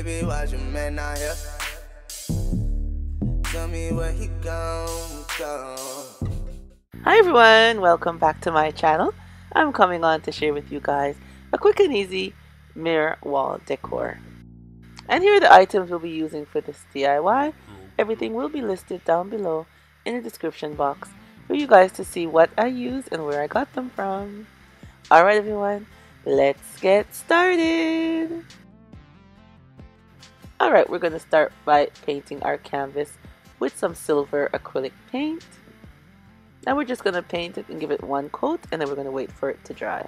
baby, why's your man not here? Tell me where he gone. Hi everyone, welcome back to my channel. I'm coming on to share with you guys a quick and easy mirror wall decor. And here are the items we'll be using for this DIY. Everything will be listed down below in the description box for you guys to see what I use and where I got them from. Alright everyone, let's get started. Alright, we're going to start by painting our canvas with some silver acrylic paint. Now we're just going to paint it and give it one coat, and then we're going to wait for it to dry.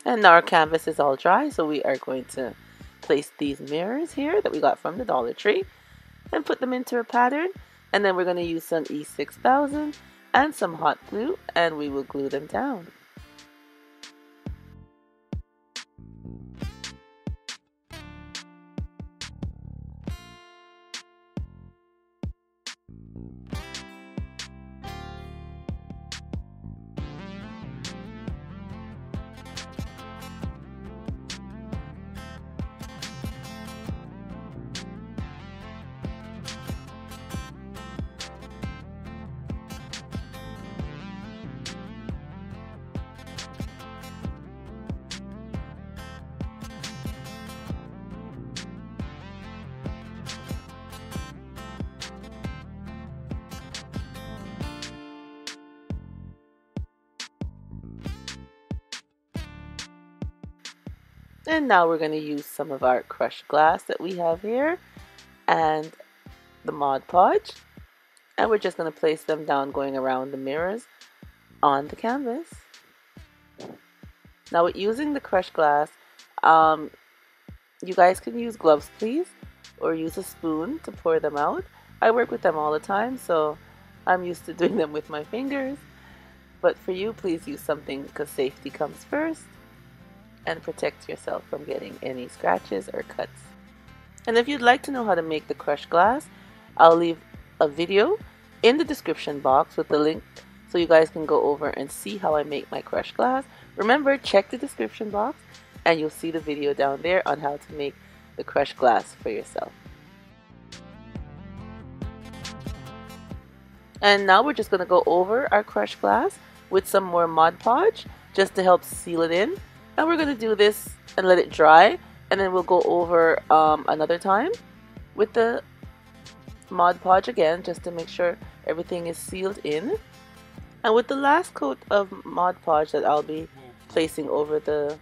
And now our canvas is all dry, so we are going to place these mirrors here that we got from the Dollar Tree and put them into a pattern, and then we're going to use some E6000 and some hot glue, and we will glue them down. And now we're going to use some of our crushed glass that we have here and the Mod Podge, and we're just going to place them down going around the mirrors on the canvas. Now with using the crushed glass, you guys can use gloves please, or use a spoon to pour them out. I work with them all the time, so I'm used to doing them with my fingers, but for you, please use something because safety comes first. And protect yourself from getting any scratches or cuts. And if you'd like to know how to make the crushed glass, I'll leave a video in the description box with the link so you guys can go over and see how I make my crushed glass. Remember, check the description box and you'll see the video down there on how to make the crushed glass for yourself. And now we're just going to go over our crushed glass with some more Mod Podge just to help seal it in. And we're going to do this and let it dry, and then we'll go over another time with the Mod Podge again just to make sure everything is sealed in. And with the last coat of Mod Podge that I'll be placing over the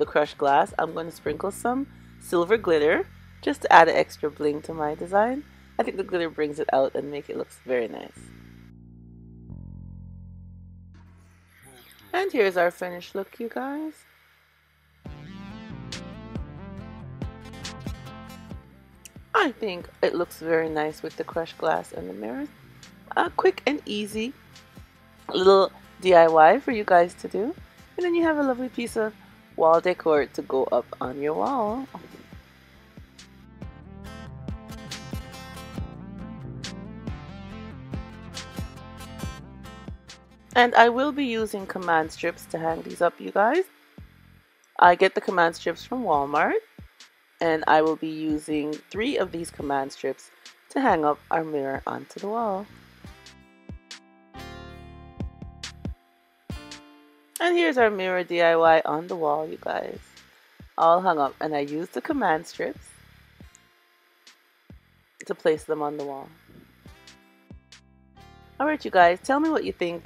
crushed glass, I'm going to sprinkle some silver glitter just to add an extra bling to my design. I think the glitter brings it out and make it look very nice. And here's our finished look, you guys. I think it looks very nice with the crushed glass and the mirrors. A quick and easy little DIY for you guys to do. And then you have a lovely piece of wall decor to go up on your wall. And I will be using command strips to hang these up, you guys. I get the command strips from Walmart, and I will be using 3 of these command strips to hang up our mirror onto the wall. And here's our mirror DIY on the wall, you guys. All hung up, and I used the command strips to place them on the wall. Alright, you guys, tell me what you think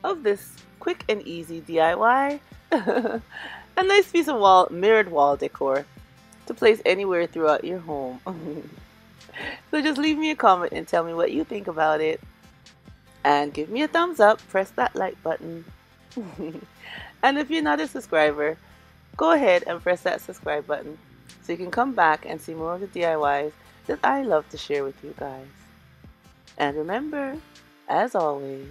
of this quick and easy DIY. A nice piece of mirrored wall decor to place anywhere throughout your home. So just leave me a comment and tell me what you think about it. And give me a thumbs up, press that like button. And if you're not a subscriber, go ahead and press that subscribe button so you can come back and see more of the DIYs that I love to share with you guys. And remember, as always,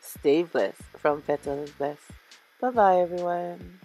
stay blessed from Petal is Blessed. Bye bye everyone.